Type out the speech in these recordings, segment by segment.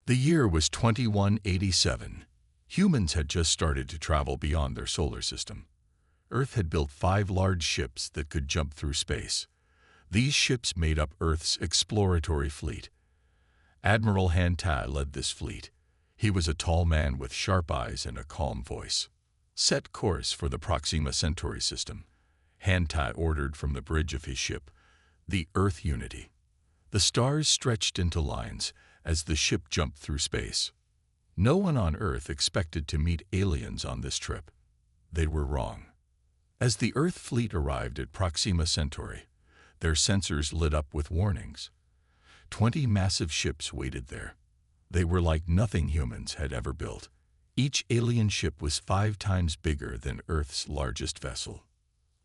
The year was 2187. Humans had just started to travel beyond their solar system. Earth had built 5 large ships that could jump through space. These ships made up Earth's exploratory fleet. Admiral Han Tai led this fleet. He was a tall man with sharp eyes and a calm voice. Set course for the Proxima Centauri system, Han Tai ordered from the bridge of his ship, the Earth Unity. The stars stretched into lines as the ship jumped through space. No one on Earth expected to meet aliens on this trip. They were wrong. As the Earth fleet arrived at Proxima Centauri, their sensors lit up with warnings. 20 massive ships waited there. They were like nothing humans had ever built. Each alien ship was 5 times bigger than Earth's largest vessel.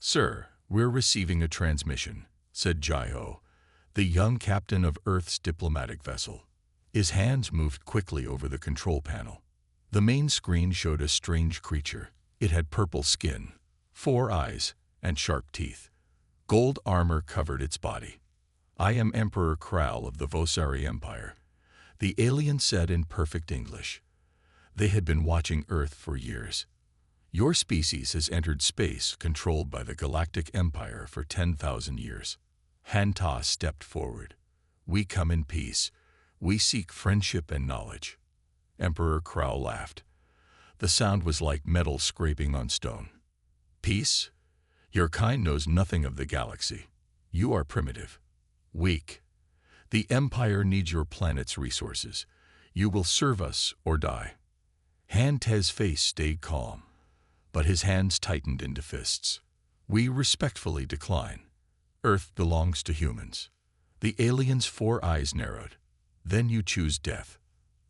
"Sir, we're receiving a transmission," said Jai-Ho, the young captain of Earth's diplomatic vessel. His hands moved quickly over the control panel. The main screen showed a strange creature. It had purple skin, 4 eyes, and sharp teeth. Gold armor covered its body. "I am Emperor Kral of the Vosari Empire," the alien said in perfect English. They had been watching Earth for years. "Your species has entered space controlled by the Galactic Empire for 10,000 years. Han Ta stepped forward. "We come in peace. We seek friendship and knowledge." Emperor Kral laughed. The sound was like metal scraping on stone. "Peace? Your kind knows nothing of the galaxy. You are primitive. Weak. The Empire needs your planet's resources. You will serve us or die." Han Te's face stayed calm, but his hands tightened into fists. "We respectfully decline. Earth belongs to humans." The alien's 4 eyes narrowed. "Then you choose death."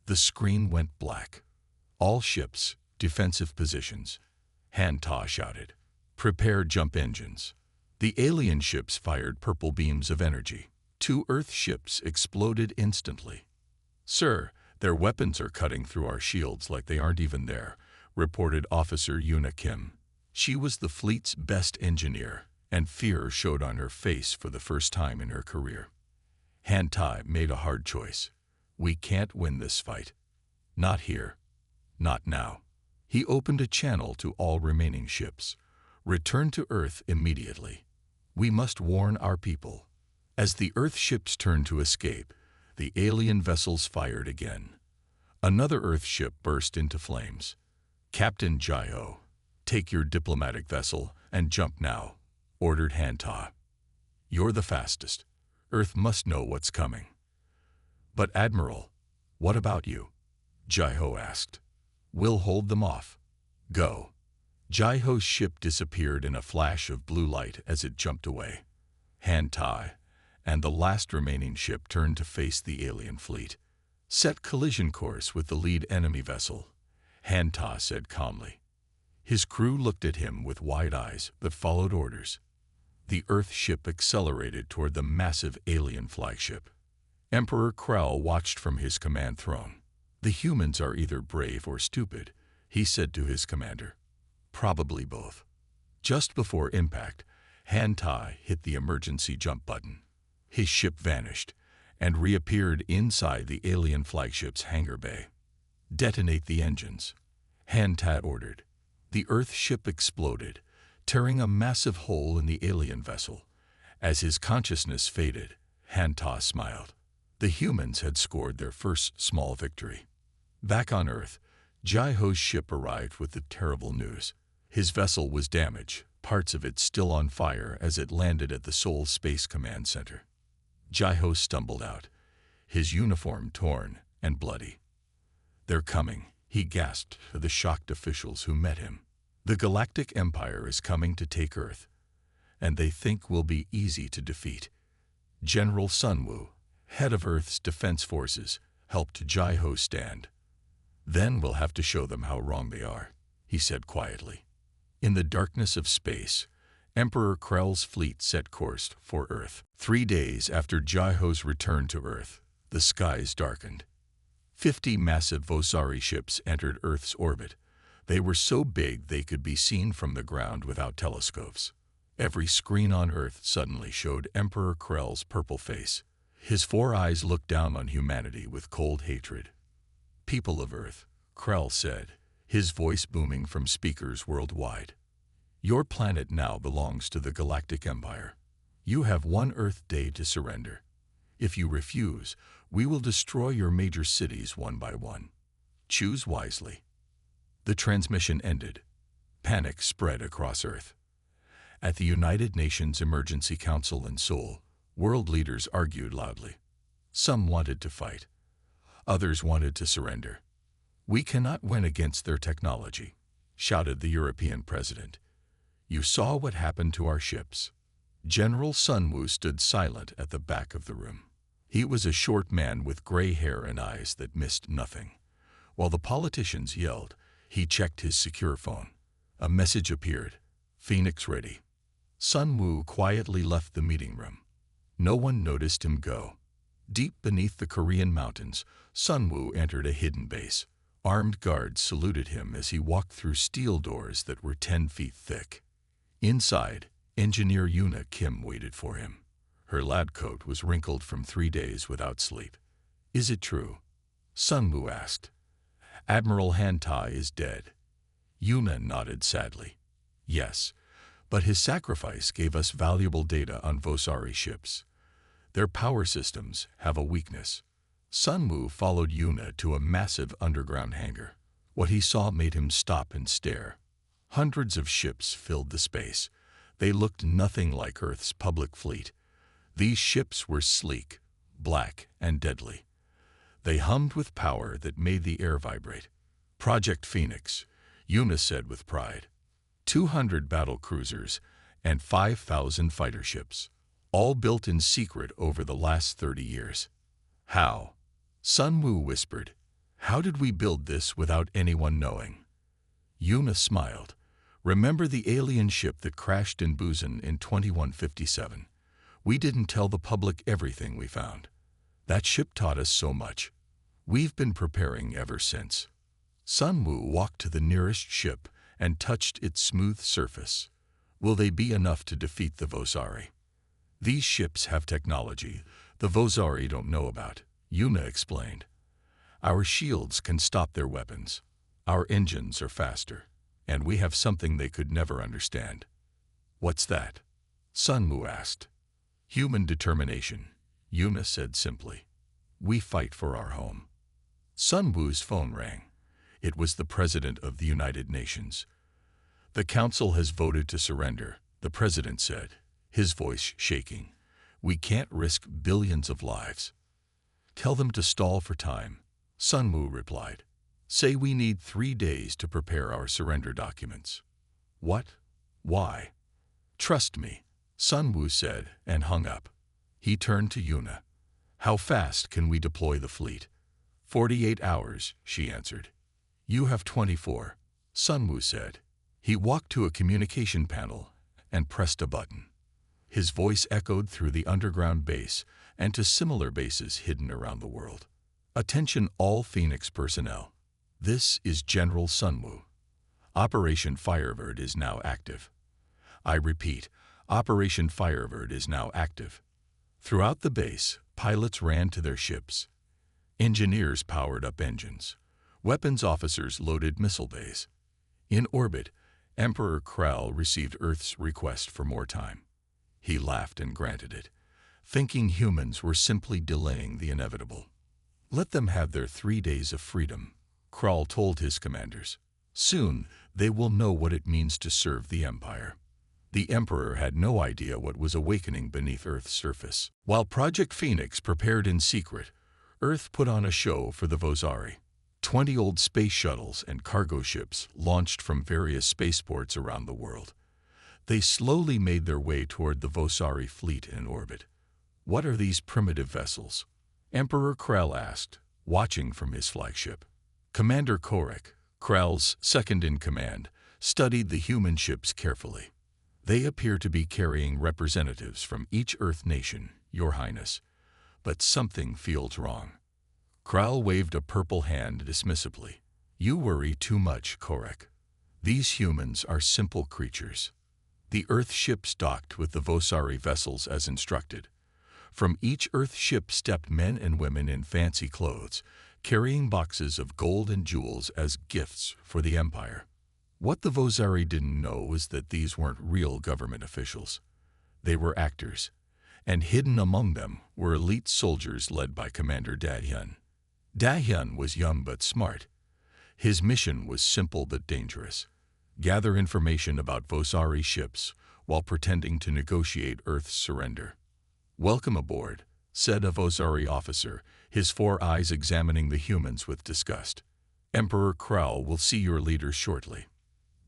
The screen went black. "All ships, defensive positions," Han Ta shouted. "Prepare jump engines." The alien ships fired purple beams of energy. 2 Earth ships exploded instantly. "Sir, their weapons are cutting through our shields like they aren't even there," reported Officer Yuna Kim. She was the fleet's best engineer, and fear showed on her face for the first time in her career. Han Tai made a hard choice. "We can't win this fight. Not here. Not now." He opened a channel to all remaining ships. "Return to Earth immediately. We must warn our people." As the Earth ships turned to escape, the alien vessels fired again. Another Earth ship burst into flames. "Captain Jai-Ho, take your diplomatic vessel and jump now," ordered Han Ta. "You're the fastest. Earth must know what's coming." "But Admiral, what about you?" Jai-Ho asked. "We'll hold them off. Go." Jai-Ho's ship disappeared in a flash of blue light as it jumped away. Han Tai and the last remaining ship turned to face the alien fleet. "Set collision course with the lead enemy vessel," Han Ta said calmly. His crew looked at him with wide eyes but followed orders. The Earth ship accelerated toward the massive alien flagship. Emperor Kral watched from his command throne. "The humans are either brave or stupid," he said to his commander. "Probably both." Just before impact, Han Tai hit the emergency jump button. His ship vanished and reappeared inside the alien flagship's hangar bay. "Detonate the engines," Han Tai ordered. The Earth ship exploded, tearing a massive hole in the alien vessel. As his consciousness faded, Han Ta smiled. The humans had scored their first small victory. Back on Earth, Jai-Ho's ship arrived with the terrible news. His vessel was damaged, parts of it still on fire as it landed at the Seoul Space Command Center. Jai-Ho stumbled out, his uniform torn and bloody. "They're coming," he gasped to the shocked officials who met him. "The Galactic Empire is coming to take Earth, and they think we'll be easy to defeat." General Sun Woo, head of Earth's defense forces, helped Jai-Ho stand. "Then we'll have to show them how wrong they are," he said quietly. In the darkness of space, Emperor Krell's fleet set course for Earth. 3 days after Jai-Ho's return to Earth, the skies darkened. 50 massive Vosari ships entered Earth's orbit. They were so big they could be seen from the ground without telescopes. Every screen on Earth suddenly showed Emperor Krell's purple face. His 4 eyes looked down on humanity with cold hatred. People of Earth, Krell said, his voice booming from speakers worldwide. Your planet now belongs to the Galactic Empire. You have one Earth day to surrender. If you refuse, we will destroy your major cities one by one. Choose wisely. The transmission ended. Panic spread across Earth. At the United Nations Emergency Council in Seoul, world leaders argued loudly. Some wanted to fight. Others wanted to surrender. We cannot win against their technology, shouted the European president. You saw what happened to our ships. General Sun Wu stood silent at the back of the room. He was a short man with gray hair and eyes that missed nothing. While the politicians yelled, he checked his secure phone. A message appeared. Phoenix ready. Sun Wu quietly left the meeting room. No one noticed him go. Deep beneath the Korean mountains, Sun Wu entered a hidden base. Armed guards saluted him as he walked through steel doors that were 10 feet thick. Inside, engineer Yuna Kim waited for him. Her lab coat was wrinkled from 3 days without sleep. Is it true? Sun Wu asked. Admiral Han Tai is dead. Yuna nodded sadly. Yes, but his sacrifice gave us valuable data on Vosari ships. Their power systems have a weakness. Sun Wu followed Yuna to a massive underground hangar. What he saw made him stop and stare. Hundreds of ships filled the space. They looked nothing like Earth's public fleet. These ships were sleek, black, and deadly. They hummed with power that made the air vibrate. Project Phoenix, Yuna said with pride. 200 battle cruisers and 5,000 fighter ships, all built in secret over the last 30 years. How? Sun Wu whispered. How did we build this without anyone knowing? Yuna smiled. Remember the alien ship that crashed in Busan in 2157? We didn't tell the public everything we found. That ship taught us so much. We've been preparing ever since. Sun Wu walked to the nearest ship and touched its smooth surface. Will they be enough to defeat the Vosari? These ships have technology the Vosari don't know about, Yuna explained. Our shields can stop their weapons. Our engines are faster, and we have something they could never understand. What's that? Sun Wu asked. Human determination, Yuna said simply. We fight for our home. Sun Wu's phone rang. It was the President of the United Nations. The Council has voted to surrender, the President said, his voice shaking. We can't risk billions of lives. Tell them to stall for time, Sun Wu replied. Say we need 3 days to prepare our surrender documents. What? Why? Trust me, Sun Wu said and hung up. He turned to Yuna. How fast can we deploy the fleet? 48 hours, she answered. You have 24, Sun Wu said. He walked to a communication panel and pressed a button. His voice echoed through the underground base and to similar bases hidden around the world. Attention all Phoenix personnel. This is General Sun Wu. Operation Firebird is now active. I repeat, Operation Firebird is now active. Throughout the base, pilots ran to their ships. Engineers powered up engines. Weapons officers loaded missile bays. In orbit, Emperor Krell received Earth's request for more time. He laughed and granted it, thinking humans were simply delaying the inevitable. Let them have their 3 days of freedom, Krell told his commanders. Soon, they will know what it means to serve the Empire. The Emperor had no idea what was awakening beneath Earth's surface. While Project Phoenix prepared in secret, Earth put on a show for the Vosari. 20 old space shuttles and cargo ships launched from various spaceports around the world. They slowly made their way toward the Vosari fleet in orbit. What are these primitive vessels? Emperor Krell asked, watching from his flagship. Commander Korik, Krell's second-in-command, studied the human ships carefully. They appear to be carrying representatives from each Earth nation, Your Highness. But something feels wrong. Krell waved a purple hand dismissively. You worry too much, Korik. These humans are simple creatures. The Earth ships docked with the Vosari vessels as instructed. From each Earth ship stepped men and women in fancy clothes, carrying boxes of gold and jewels as gifts for the Empire. What the Vosari didn't know was that these weren't real government officials. They were actors, and hidden among them were elite soldiers led by Commander Da-hyun. Da-hyun was young but smart. His mission was simple but dangerous: gather information about Vosari ships while pretending to negotiate Earth's surrender. "Welcome aboard," said a Vosari officer, his 4 eyes examining the humans with disgust. "Emperor Krau will see your leader shortly."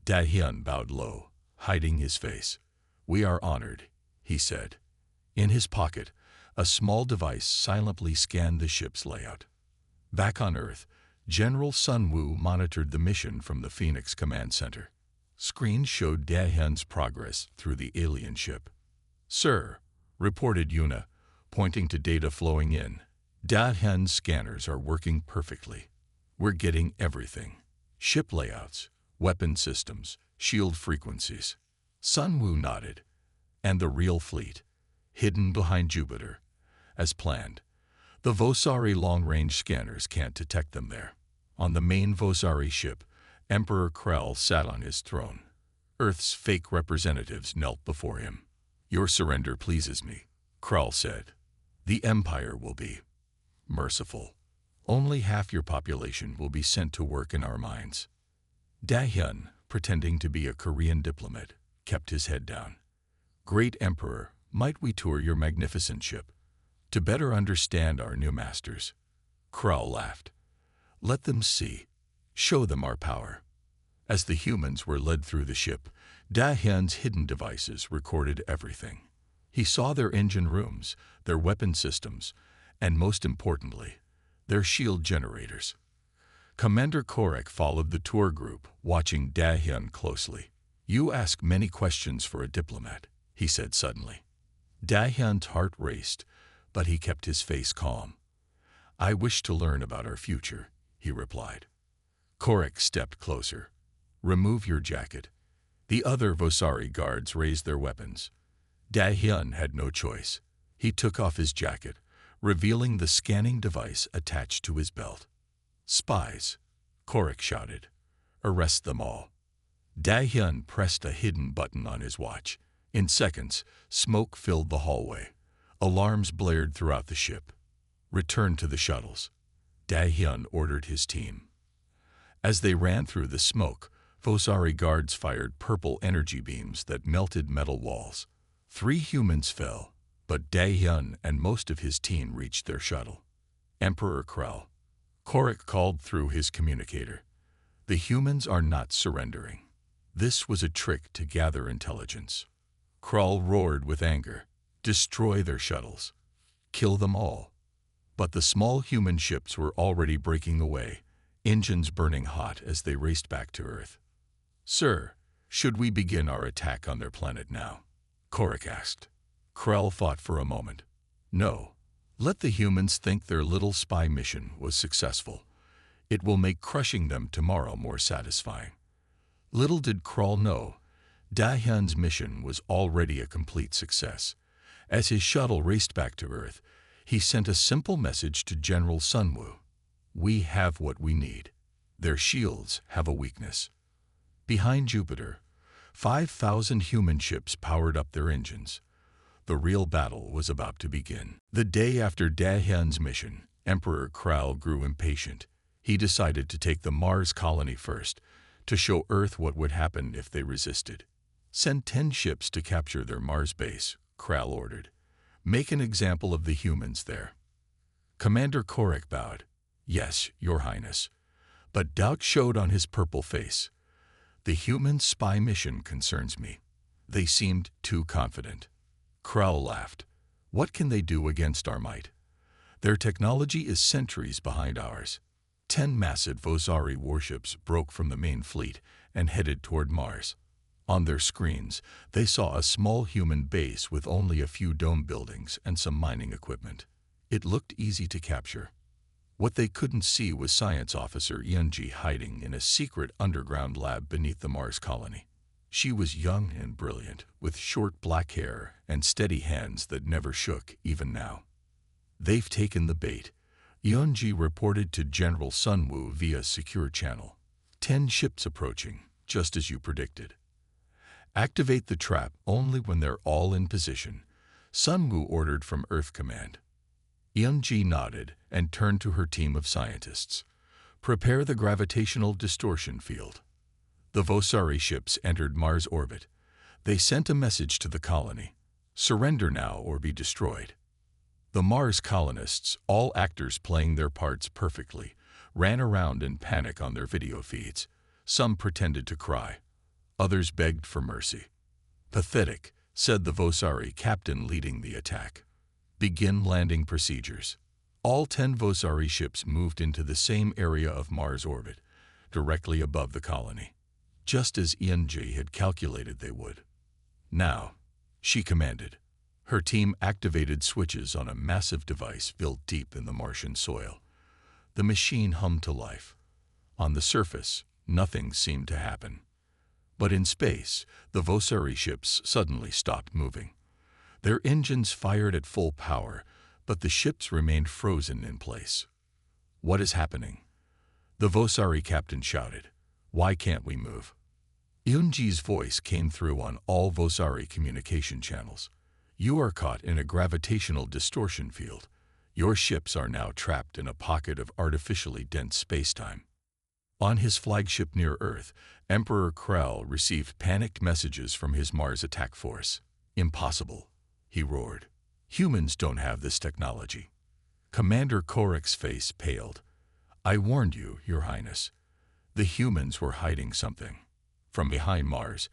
Da-hyun bowed low, hiding his face. "We are honored," he said. In his pocket, a small device silently scanned the ship's layout. Back on Earth, General Sun Woo monitored the mission from the Phoenix Command Center. Screens showed Da-hyun's progress through the alien ship. "Sir," reported Yuna, pointing to data flowing in, "Da-hyun's scanners are working perfectly. We're getting everything: ship layouts, weapon systems, shield frequencies." Sun Woo nodded. "And the real fleet, hidden behind Jupiter, as planned. The Vosari long-range scanners can't detect them there." On the main Vosari ship, Emperor Krell sat on his throne. Earth's fake representatives knelt before him. "Your surrender pleases me," Krell said. "The Empire will be merciful. Only half your population will be sent to work in our mines." Da-hyun, pretending to be a Korean diplomat, kept his head down. "Great Emperor, might we tour your magnificent ship to better understand our new masters?" Krell laughed. "Let them see. Show them our power." As the humans were led through the ship, Da-hyun's hidden devices recorded everything. He saw their engine rooms, their weapon systems, and most importantly, their shield generators. Commander Korek followed the tour group, watching Da-hyun closely. "You ask many questions for a diplomat," he said suddenly. Da-hyun's heart raced, but he kept his face calm. "I wish to learn about our future," he replied. Korek stepped closer. "Remove your jacket." The other Vosari guards raised their weapons. Da-hyun had no choice. He took off his jacket, revealing the scanning device attached to his belt. "Spies!" Korek shouted. "Arrest them all." Da-hyun pressed a hidden button on his watch. In seconds, smoke filled the hallway. Alarms blared throughout the ship. "Return to the shuttles," Da-hyun ordered his team. As they ran through the smoke, Vosari guards fired purple energy beams that melted metal walls. 3 humans fell, but Da-hyun and most of his team reached their shuttle. "Emperor Krell," Korek called through his communicator. "The humans are not surrendering. This was a trick to gather intelligence." Krell roared with anger. "Destroy their shuttles. Kill them all." But the small human ships were already breaking away, engines burning hot as they raced back to Earth. "Sir, should we begin our attack on their planet now?" Korek asked. Krell thought for a moment. "No. Let the humans think their little spy mission was successful. It will make crushing them tomorrow more satisfying." Little did Krell know, Da-hyun's mission was already a complete success. As his shuttle raced back to Earth, he sent a simple message to General Sun Woo. "We have what we need. Their shields have a weakness." Behind Jupiter, 5,000 human ships powered up their engines. The real battle was about to begin. The day after Da-hyun's mission, Emperor Krall grew impatient. He decided to take the Mars colony first, to show Earth what would happen if they resisted. "Send 10 ships to capture their Mars base," Krall ordered. "Make an example of the humans there." Commander Korek bowed. "Yes, Your Highness." But doubt showed on his purple face. "The human spy mission concerns me." They seemed too confident. Krall laughed. "What can they do against our might? Their technology is centuries behind ours." 10 massive Vosari warships broke from the main fleet and headed toward Mars. On their screens, they saw a small human base with only a few dome buildings and some mining equipment. It looked easy to capture. What they couldn't see was Science Officer Yeonji hiding in a secret underground lab beneath the Mars colony. She was young and brilliant, with short black hair and steady hands that never shook even now. "They've taken the bait," Yeonji reported to General Sunwoo via secure channel. 10 ships approaching, just as you predicted. Activate the trap only when they're all in position, Sunwoo ordered from Earth Command. Yeonji nodded and turned to her team of scientists. Prepare the gravitational distortion field. The Vosari ships entered Mars orbit. They sent a message to the colony. Surrender now or be destroyed. The Mars colonists, all actors playing their parts perfectly, ran around in panic on their video feeds. Some pretended to cry. Others begged for mercy. Pathetic, said the Vosari captain leading the attack. Begin landing procedures. All 10 Vosari ships moved into the same area of Mars orbit, directly above the colony, just as Yeonji had calculated they would. Now, she commanded. Her team activated switches on a massive device built deep in the Martian soil. The machine hummed to life. On the surface, nothing seemed to happen. But in space, the Vosari ships suddenly stopped moving. Their engines fired at full power, but the ships remained frozen in place. What is happening? The Vosari captain shouted. Why can't we move? Yeonji's voice came through on all Vosari communication channels. You are caught in a gravitational distortion field. Your ships are now trapped in a pocket of artificially dense spacetime. On his flagship near Earth, Emperor Krell received panicked messages from his Mars attack force. Impossible, he roared. Humans don't have this technology. Commander Korik's face paled. I warned you, Your Highness. The humans were hiding something. From behind Mars,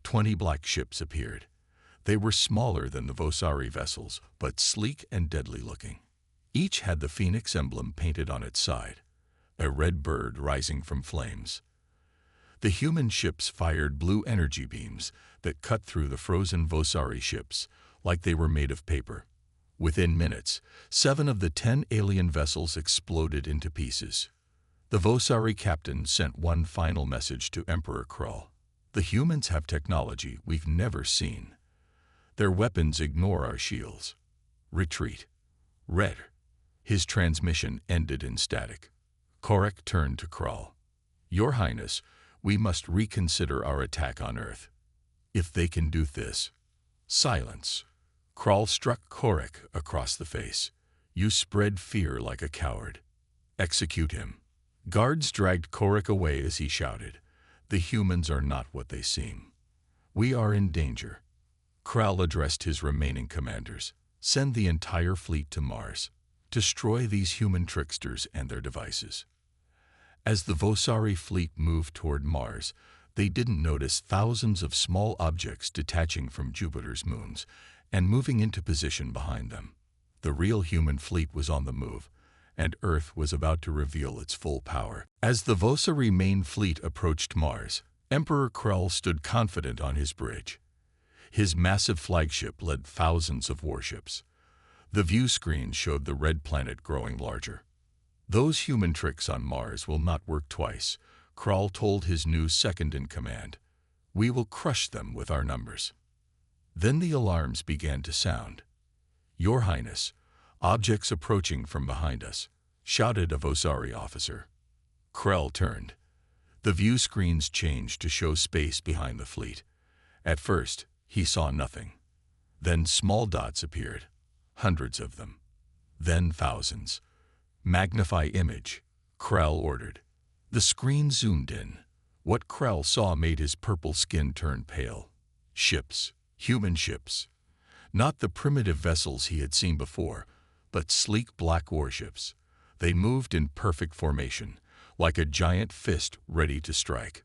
20 black ships appeared. They were smaller than the Vosari vessels, but sleek and deadly looking. Each had the phoenix emblem painted on its side, a red bird rising from flames. The human ships fired blue energy beams that cut through the frozen Vosari ships like they were made of paper. Within minutes, 7 of the 10 alien vessels exploded into pieces. The Vosari captain sent one final message to Emperor Krell. The humans have technology we've never seen. Their weapons ignore our shields. Retreat. Red. His transmission ended in static. Korik turned to Krell. Your Highness, we must reconsider our attack on Earth. If they can do this. Silence. Krell struck Korik across the face. You spread fear like a coward. Execute him. Guards dragged Korik away as he shouted. The humans are not what they seem. We are in danger. Krell addressed his remaining commanders. Send the entire fleet to Mars. Destroy these human tricksters and their devices. As the Vosari fleet moved toward Mars, they didn't notice thousands of small objects detaching from Jupiter's moons and moving into position behind them. The real human fleet was on the move, and Earth was about to reveal its full power. As the Vosari main fleet approached Mars, Emperor Krell stood confident on his bridge. His massive flagship led thousands of warships. The view screen showed the red planet growing larger. Those human tricks on Mars will not work twice, Krell told his new second-in-command. We will crush them with our numbers. Then the alarms began to sound. Your Highness, objects approaching from behind us, shouted a Vosari officer. Krell turned. The view screens changed to show space behind the fleet. At first, he saw nothing. Then small dots appeared, hundreds of them. Then thousands. Magnify image, Krell ordered. The screen zoomed in. What Krell saw made his purple skin turn pale. Ships, human ships. Not the primitive vessels he had seen before, but sleek black warships. They moved in perfect formation, like a giant fist ready to strike.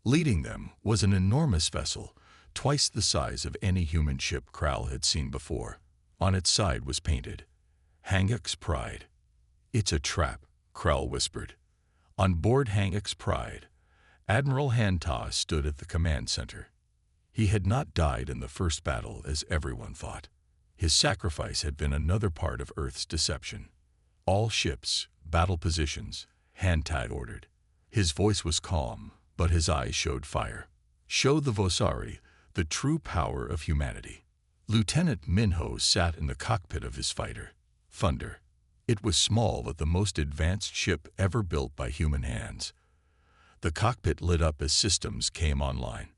Leading them was an enormous vessel, twice the size of any human ship Krell had seen before. On its side was painted, Hanguk's Pride. It's a trap, Krell whispered. On board Hanguk's Pride, Admiral Hanta stood at the command center. He had not died in the first battle as everyone thought. His sacrifice had been another part of Earth's deception. All ships, battle positions, Hanta ordered. His voice was calm, but his eyes showed fire. Show the Vosari the true power of humanity. Lieutenant Minho sat in the cockpit of his fighter. Thunder. It was small but the most advanced ship ever built by human hands. The cockpit lit up as systems came online.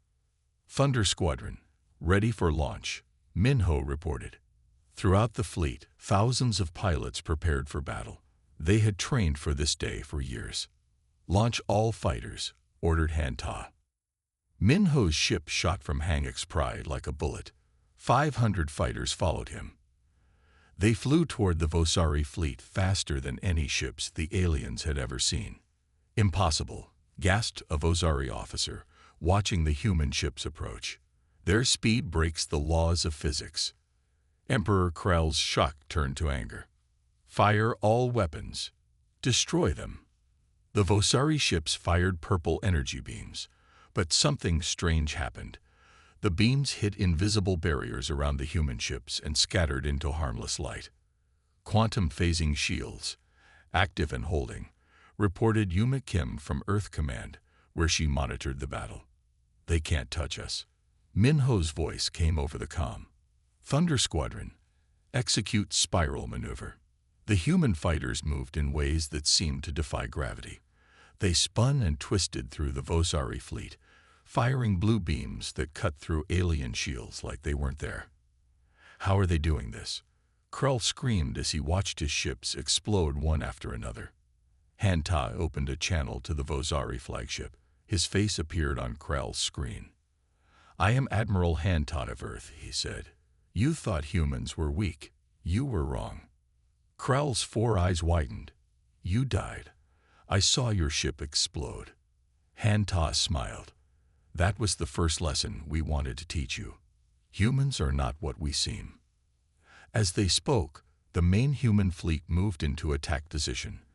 "Thunder Squadron, ready for launch," Minho reported. Throughout the fleet, thousands of pilots prepared for battle. They had trained for this day for years. "Launch all fighters," ordered Hanta. Minho's ship shot from Hangek's Pride like a bullet. 500 fighters followed him. They flew toward the Vosari fleet faster than any ships the aliens had ever seen. "Impossible," gasped a Vosari officer, watching the human ships approach. "Their speed breaks the laws of physics." Emperor Krell's shock turned to anger. "Fire all weapons. Destroy them." The Vosari ships fired purple energy beams, but something strange happened. The beams hit invisible barriers around the human ships and scattered into harmless light. "Quantum phasing shields, active and holding," reported Yuma Kim from Earth Command, where she monitored the battle. "They can't touch us." Minho's voice came over the comm. "Thunder Squadron, execute spiral maneuver." The human fighters moved in ways that seemed to defy gravity. They spun and twisted through the Vosari fleet, firing blue beams that cut through alien shields like they weren't there. "How are they doing this?" Krell screamed as he watched his ships explode one after another. Hanta opened a channel to the Vosari flagship. His face appeared on Krell's screen. "I am Admiral Hanta of Earth," he said. "You thought humans were weak. You were wrong." Krell's 4 eyes widened. "You died. I saw your ship explode." Hanta smiled. "That was the first lesson we wanted to teach you. Humans are not what we seem." As they spoke, the main human fleet moved into attack position.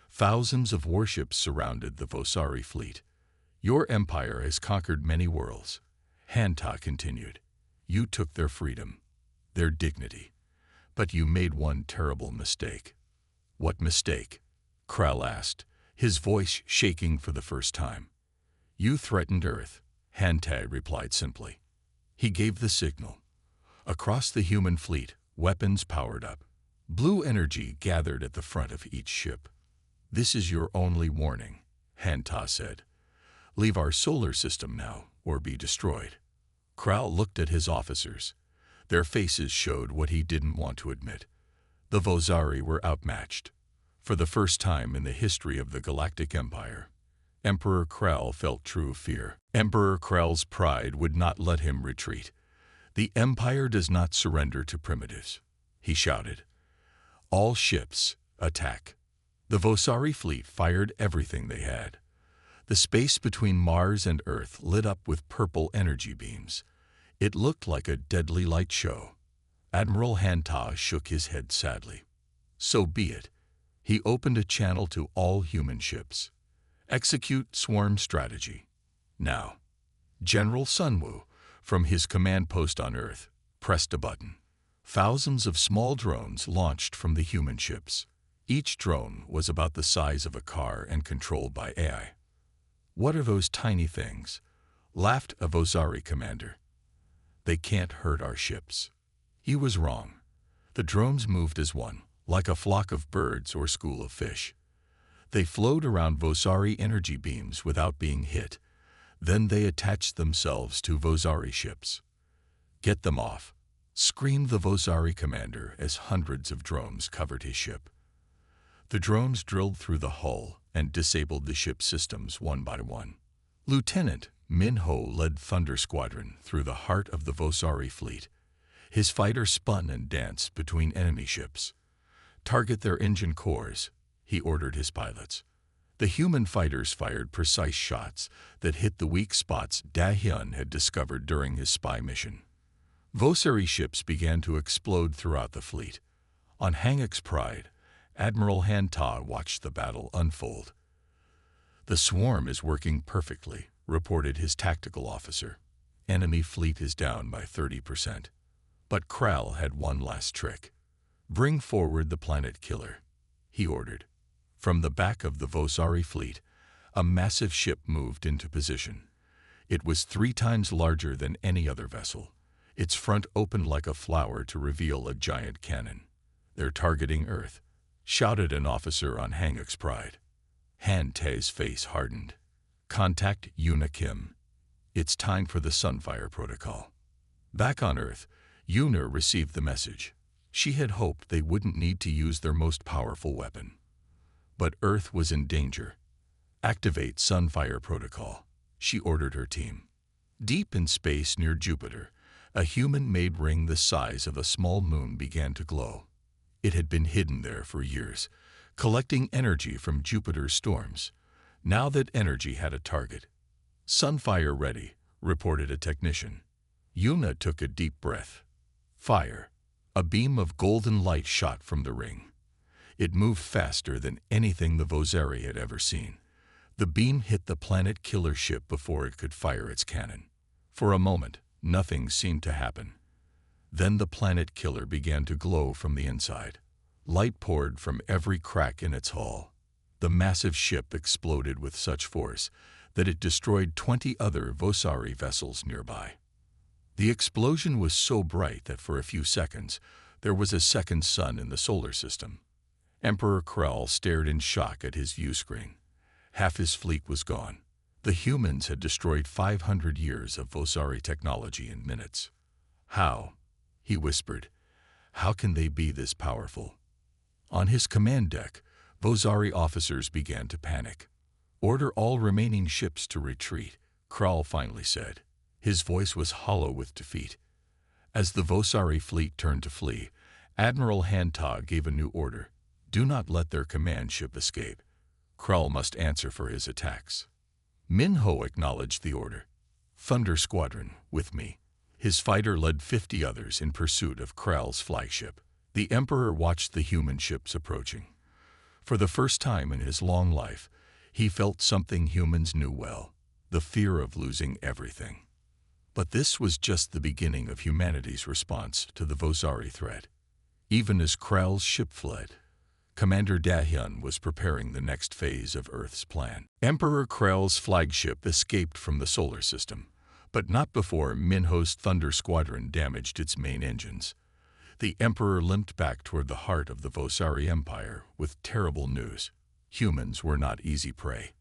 Thousands of warships surrounded the Vosari fleet. "Your empire has conquered many worlds," Hanta continued. "You took their freedom, their dignity. But you made one terrible mistake." "What mistake?" Krell asked, his voice shaking for the first time. "You threatened Earth," Hanta replied simply. He gave the signal. Across the human fleet, weapons powered up. Blue energy gathered at the front of each ship. "This is your only warning," Hanta said. "Leave our solar system now, or be destroyed." Krell looked at his officers. Their faces showed what he didn't want to admit. The Vosari were outmatched. For the first time in the history of the Galactic Empire, Emperor Krell felt true fear. Emperor Krell's pride would not let him retreat. "The Empire does not surrender to primitives," he shouted. "All ships, attack." The Vosari fleet fired everything they had. The space between Mars and Earth lit up with purple energy beams. It looked like a deadly light show. Admiral Hanta shook his head sadly. "So be it." He opened a channel to all human ships. "Execute swarm strategy. Now." General Sunwoo, from his command post on Earth, pressed a button. Thousands of small drones launched from the human ships. Each drone was about the size of a car and controlled by AI. "What are those tiny things?" laughed a Vosari commander. "They can't hurt our ships." He was wrong. The drones moved as one, like a flock of birds or school of fish. They flowed around Vosari energy beams without being hit. Then they attached themselves to Vosari ships. "Get them off," screamed the Vosari commander as hundreds of drones covered his ship. The drones drilled through the hull and disabled the ship's systems one by one. Lieutenant Minho led Thunder Squadron through the heart of the Vosari fleet. His fighter spun and danced between enemy ships. "Target their engine cores," he ordered his pilots. The human fighters fired precise shots that hit the weak spots Da-hyun had discovered during his spy mission. Vosari ships began to explode throughout the fleet. On Hangek's Pride, Admiral Hanta watched the battle unfold. "The swarm is working perfectly," reported his tactical officer. "Enemy fleet is down by 30%. But Krell had one last trick. "Bring forward the planet killer," he ordered. From the back of the Vosari fleet, a massive ship moved into position. It was 3 times larger than any other vessel. Its front opened like a flower to reveal a giant cannon. "They're targeting Earth," shouted an officer on Hanguk's Pride. Han Tae's face hardened. Contact Yuna Kim. It's time for the Sunfire Protocol. Back on Earth, Yuna received the message. She had hoped they wouldn't need to use their most powerful weapon. But Earth was in danger. Activate Sunfire Protocol, she ordered her team. Deep in space near Jupiter, a human-made ring the size of a small moon began to glow. It had been hidden there for years, collecting energy from Jupiter's storms. Now that energy had a target. Sunfire ready, reported a technician. Yuna took a deep breath. Fire. A beam of golden light shot from the ring. It moved faster than anything the Vosari had ever seen. The beam hit the planet killer ship before it could fire its cannon. For a moment, nothing seemed to happen. Then the planet killer began to glow from the inside. Light poured from every crack in its hull. The massive ship exploded with such force that it destroyed 20 other Vosari vessels nearby. The explosion was so bright that for a few seconds, there was a second sun in the solar system. Emperor Krell stared in shock at his view screen. Half his fleet was gone. The humans had destroyed 500 years of Vosari technology in minutes. How? He whispered. How can they be this powerful? On his command deck, Vosari officers began to panic. Order all remaining ships to retreat, Krall finally said. His voice was hollow with defeat. As the Vosari fleet turned to flee, Admiral Hantog gave a new order. Do not let their command ship escape. Krall must answer for his attacks. Minho acknowledged the order. Thunder Squadron, with me. His fighter led 50 others in pursuit of Krall's flagship. The Emperor watched the human ships approaching. For the first time in his long life, he felt something humans knew well, the fear of losing everything. But this was just the beginning of humanity's response to the Vosari threat. Even as Krall's ship fled, Commander Dahyun was preparing the next phase of Earth's plan. Emperor Krell's flagship escaped from the solar system, but not before Minho's Thunder Squadron damaged its main engines. The Emperor limped back toward the heart of the Vosari Empire with terrible news. Humans were not easy prey.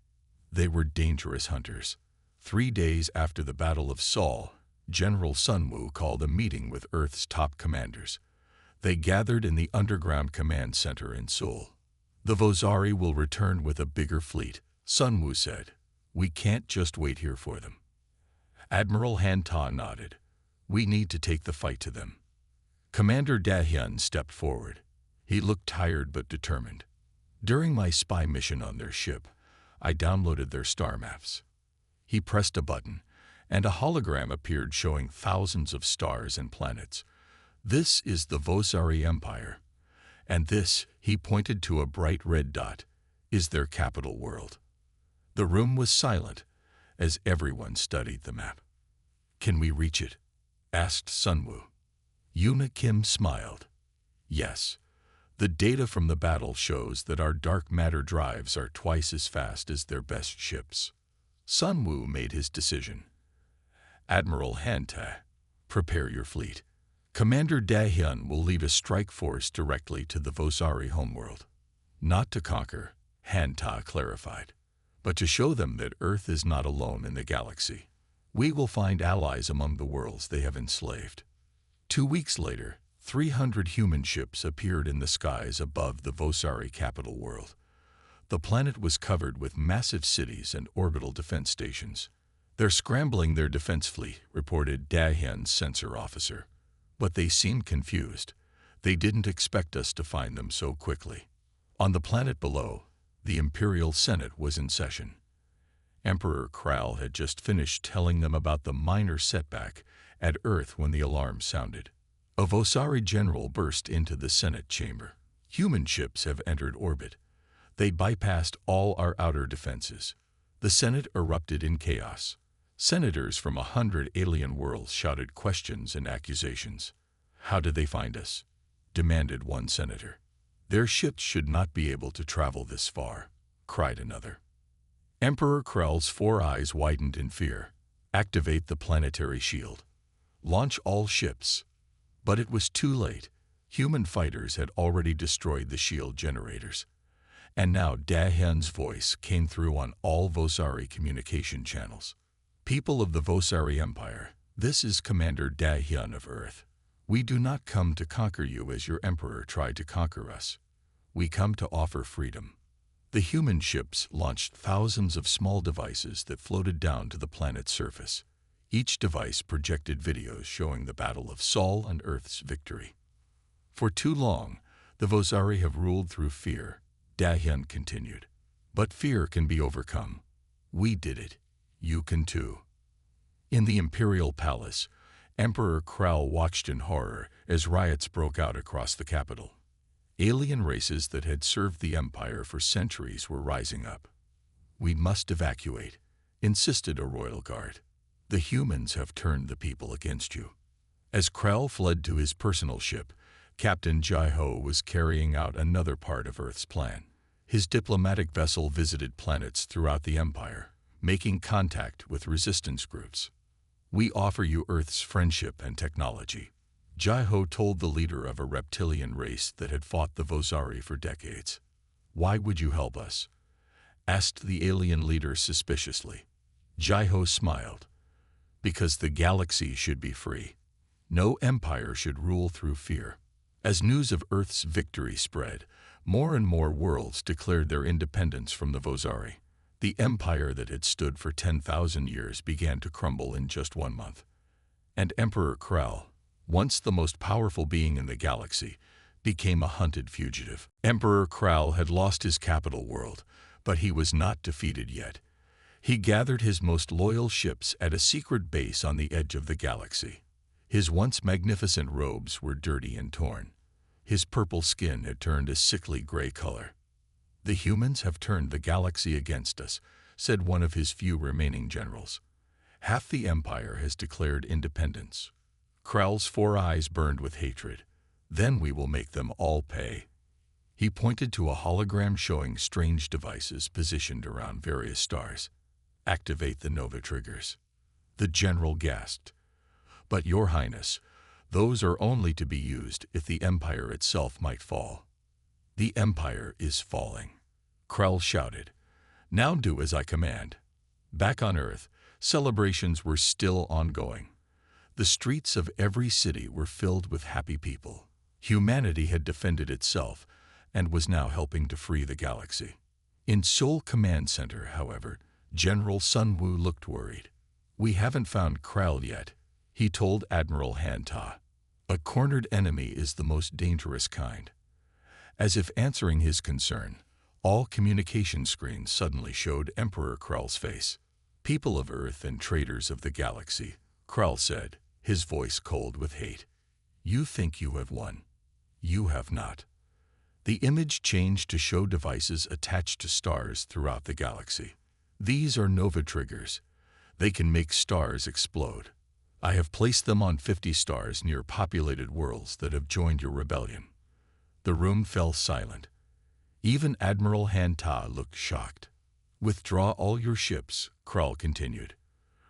They were dangerous hunters. 3 days after the Battle of Seoul, General Sunwoo called a meeting with Earth's top commanders. They gathered in the underground command center in Seoul. The Vosari will return with a bigger fleet, Sunwoo said. We can't just wait here for them. Admiral Han-ta nodded. We need to take the fight to them. Commander Dahyun stepped forward. He looked tired but determined. During my spy mission on their ship, I downloaded their star maps. He pressed a button, and a hologram appeared showing thousands of stars and planets. This is the Vosari Empire, and this, he pointed to a bright red dot, is their capital world. The room was silent as everyone studied the map. Can we reach it? Asked Sunwoo. Yuna Kim smiled. Yes. The data from the battle shows that our dark matter drives are twice as fast as their best ships. Sunwoo made his decision. Admiral Han-ta, prepare your fleet. Commander Dahyun will lead a strike force directly to the Vosari homeworld. Not to conquer, Han-ta clarified, but to show them that Earth is not alone in the galaxy. We will find allies among the worlds they have enslaved. 2 weeks later, 300 human ships appeared in the skies above the Vosari capital world. The planet was covered with massive cities and orbital defense stations. They're scrambling their defense fleet, reported Dahyun's sensor officer. But they seemed confused. They didn't expect us to find them so quickly. On the planet below, the Imperial Senate was in session. Emperor Krall had just finished telling them about the minor setback at Earth when the alarm sounded. A Vosari general burst into the Senate chamber. Human ships have entered orbit. They bypassed all our outer defenses. The Senate erupted in chaos. Senators from 100 alien worlds shouted questions and accusations. How did they find us? Demanded one senator. Their ships should not be able to travel this far, cried another. Emperor Krell's 4 eyes widened in fear. Activate the planetary shield. Launch all ships. But it was too late. Human fighters had already destroyed the shield generators. And now Da-Hyun's voice came through on all Vosari communication channels. People of the Vosari Empire, this is Commander Da-Hyun of Earth. We do not come to conquer you as your emperor tried to conquer us. We come to offer freedom. The human ships launched thousands of small devices that floated down to the planet's surface. Each device projected videos showing the battle of Sol and Earth's victory. For too long, the Vosari have ruled through fear, Da-Hyun continued. But fear can be overcome. We did it. You can too. In the Imperial Palace, Emperor Krall watched in horror as riots broke out across the capital. Alien races that had served the Empire for centuries were rising up. We must evacuate, insisted a royal guard. The humans have turned the people against you. As Krall fled to his personal ship, Captain Jai-Ho was carrying out another part of Earth's plan. His diplomatic vessel visited planets throughout the Empire, making contact with resistance groups. We offer you Earth's friendship and technology. Jai-Ho told the leader of a reptilian race that had fought the Vosari for decades. Why would you help us? Asked the alien leader suspiciously. Jai-Ho smiled. Because the galaxy should be free. No empire should rule through fear. As news of Earth's victory spread, more and more worlds declared their independence from the Vosari. The empire that had stood for 10,000 years began to crumble in just 1 month. And Emperor Krall, once the most powerful being in the galaxy, became a hunted fugitive. Emperor Krall had lost his capital world, but he was not defeated yet. He gathered his most loyal ships at a secret base on the edge of the galaxy. His once magnificent robes were dirty and torn. His purple skin had turned a sickly gray color. The humans have turned the galaxy against us, said one of his few remaining generals. Half the empire has declared independence. Krall's 4 eyes burned with hatred. Then we will make them all pay. He pointed to a hologram showing strange devices positioned around various stars. Activate the Nova triggers. The general gasped. But Your Highness, those are only to be used if the empire itself might fall. The empire is falling. Krall shouted. Now do as I command. Back on Earth, celebrations were still ongoing. The streets of every city were filled with happy people. Humanity had defended itself and was now helping to free the galaxy. In Seoul Command Center, however, General Sun Woo looked worried. We haven't found Krall yet, he told Admiral Han Ta. A cornered enemy is the most dangerous kind. As if answering his concern, all communication screens suddenly showed Emperor Krall's face. People of Earth and traitors of the galaxy, Krall said, his voice cold with hate. You think you have won. You have not. The image changed to show devices attached to stars throughout the galaxy. These are Nova triggers. They can make stars explode. I have placed them on 50 stars near populated worlds that have joined your rebellion. The room fell silent. Even Admiral Han Ta looked shocked. Withdraw all your ships, Krall continued.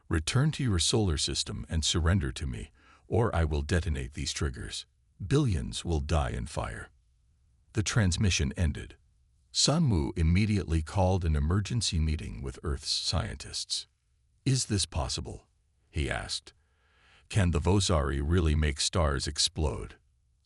Return to your solar system and surrender to me, or I will detonate these triggers. Billions will die in fire. The transmission ended. Sun Woo immediately called an emergency meeting with Earth's scientists. Is this possible? He asked. Can the Vosari really make stars explode?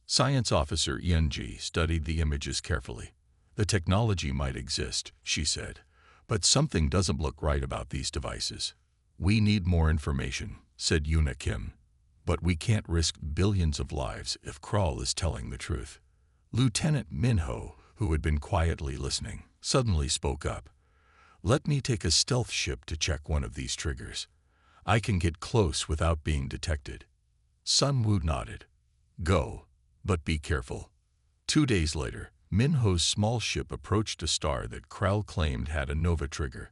Science officer Eun-ji studied the images carefully. The technology might exist, she said, but something doesn't look right about these devices. We need more information, said Yuna Kim. But we can't risk billions of lives if Krall is telling the truth. Lieutenant Min-ho, who had been quietly listening, suddenly spoke up. Let me take a stealth ship to check one of these triggers. I can get close without being detected. Sun Woo nodded. Go, but be careful. 2 days later, Min-ho's small ship approached a star that Krall claimed had a Nova trigger.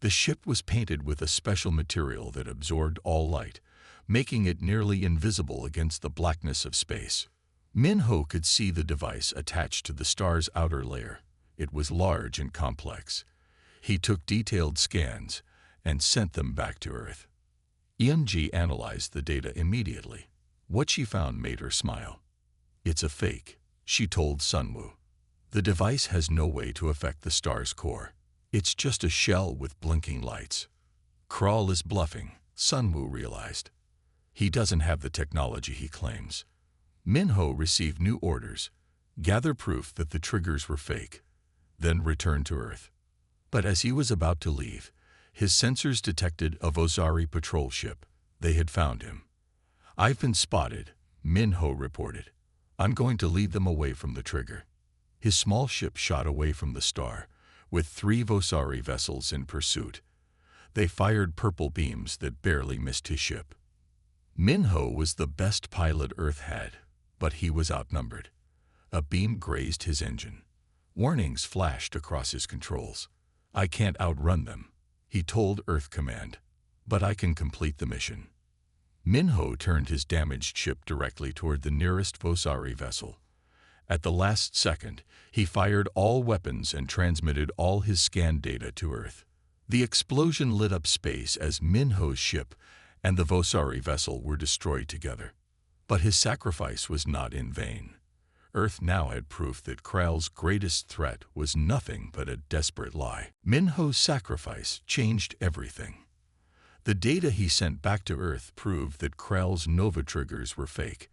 The ship was painted with a special material that absorbed all light, making it nearly invisible against the blackness of space. Min-ho could see the device attached to the star's outer layer. It was large and complex. He took detailed scans and sent them back to Earth. Eun-ji analyzed the data immediately. What she found made her smile. It's a fake, she told Sunwoo. The device has no way to affect the star's core. It's just a shell with blinking lights. Kral is bluffing, Sunwoo realized. He doesn't have the technology he claims. Minho received new orders, gather proof that the triggers were fake, then return to Earth. But as he was about to leave, his sensors detected a Vosari patrol ship. They had found him. I've been spotted, Minho reported. I'm going to lead them away from the trigger. His small ship shot away from the star, with 3 Vosari vessels in pursuit. They fired purple beams that barely missed his ship. Minho was the best pilot Earth had, but he was outnumbered. A beam grazed his engine. Warnings flashed across his controls. I can't outrun them, he told Earth Command, but I can complete the mission. Minho turned his damaged ship directly toward the nearest Vosari vessel. At the last second, he fired all weapons and transmitted all his scan data to Earth. The explosion lit up space as Minho's ship and the Vosari vessel were destroyed together. But his sacrifice was not in vain. Earth now had proof that Kral's greatest threat was nothing but a desperate lie. Minho's sacrifice changed everything. The data he sent back to Earth proved that Kral's Nova triggers were fake.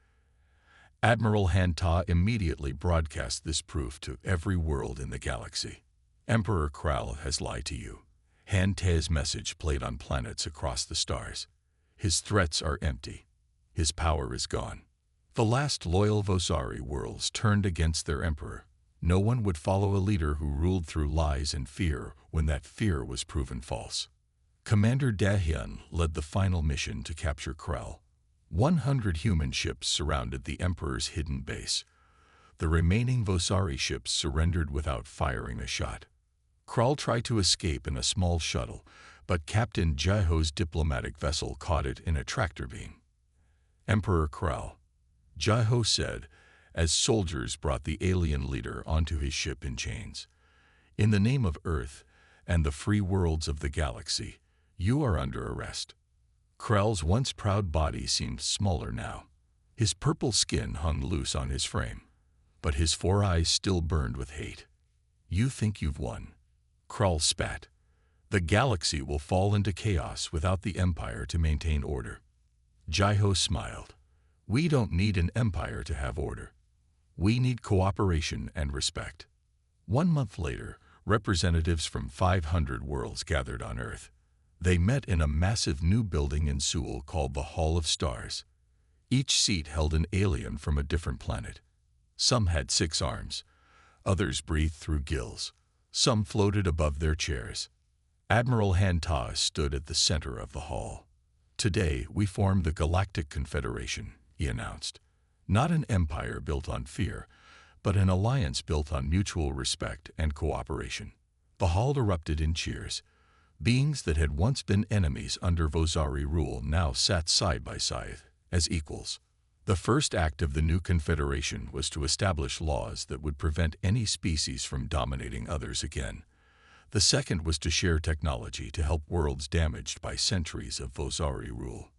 Admiral Han Ta immediately broadcast this proof to every world in the galaxy. Emperor Kral has lied to you. Han Ta's message played on planets across the stars. His threats are empty. His power is gone. The last loyal Vosari worlds turned against their emperor. No one would follow a leader who ruled through lies and fear when that fear was proven false. Commander Dahyun led the final mission to capture Kral. 100 human ships surrounded the emperor's hidden base. The remaining Vosari ships surrendered without firing a shot. Kral tried to escape in a small shuttle, but Captain Jaiho's diplomatic vessel caught it in a tractor beam. Emperor Kral, Jaiho said, as soldiers brought the alien leader onto his ship in chains. In the name of Earth and the free worlds of the galaxy, you are under arrest. Kral's once proud body seemed smaller now. His purple skin hung loose on his frame, but his 4 eyes still burned with hate. You think you've won. Kral spat. The galaxy will fall into chaos without the Empire to maintain order. Jaiho smiled. We don't need an empire to have order. We need cooperation and respect. 1 month later, representatives from 500 worlds gathered on Earth. They met in a massive new building in Seoul called the Hall of Stars. Each seat held an alien from a different planet. Some had 6 arms. Others breathed through gills. Some floated above their chairs. Admiral Han Ta stood at the center of the hall. Today, we form the Galactic Confederation, he announced. Not an empire built on fear, but an alliance built on mutual respect and cooperation. The hall erupted in cheers. Beings that had once been enemies under Vosari rule now sat side by side as equals. The first act of the new confederation was to establish laws that would prevent any species from dominating others again. The second was to share technology to help worlds damaged by centuries of Vosari rule.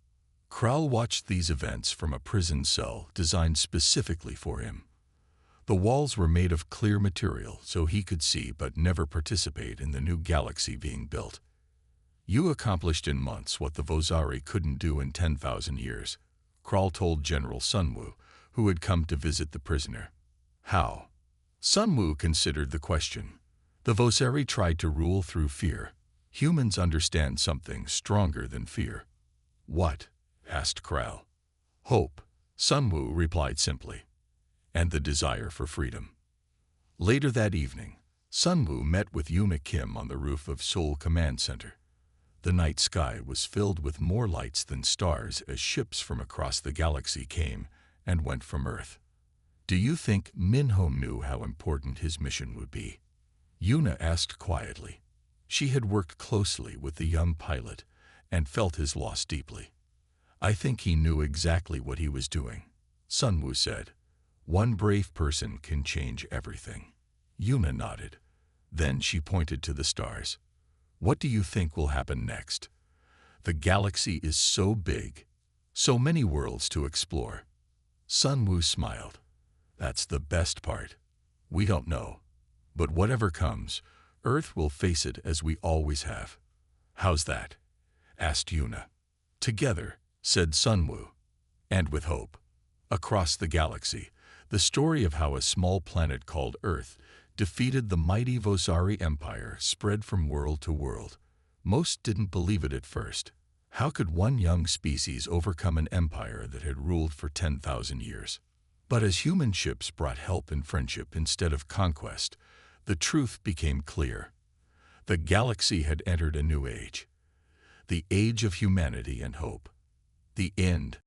Kral watched these events from a prison cell designed specifically for him. The walls were made of clear material so he could see but never participate in the new galaxy being built. You accomplished in months what the Vosari couldn't do in 10,000 years, Kral told General Sunwoo, who had come to visit the prisoner. How? Sunwoo considered the question. The Vosari tried to rule through fear. Humans understand something stronger than fear. What? Asked Kral. Hope, Sunwoo replied simply, and the desire for freedom. Later that evening, Sunwoo met with Yuna Kim on the roof of Seoul Command Center. The night sky was filled with more lights than stars as ships from across the galaxy came and went from Earth. Do you think Minho knew how important his mission would be? Yuna asked quietly. She had worked closely with the young pilot and felt his loss deeply. I think he knew exactly what he was doing, Sunwoo said. One brave person can change everything. Yuna nodded. Then she pointed to the stars. What do you think will happen next? The galaxy is so big, so many worlds to explore. Sunwoo smiled. That's the best part. We don't know. But whatever comes, Earth will face it as we always have. How's that? Asked Yuna. Together, said Sunwoo. And with hope. Across the galaxy, the story of how a small planet called Earth defeated the mighty Vosari Empire spread from world to world. Most didn't believe it at first. How could one young species overcome an empire that had ruled for 10,000 years? But as human ships brought help and friendship instead of conquest, the truth became clear. The galaxy had entered a new age. The age of humanity and hope. The end.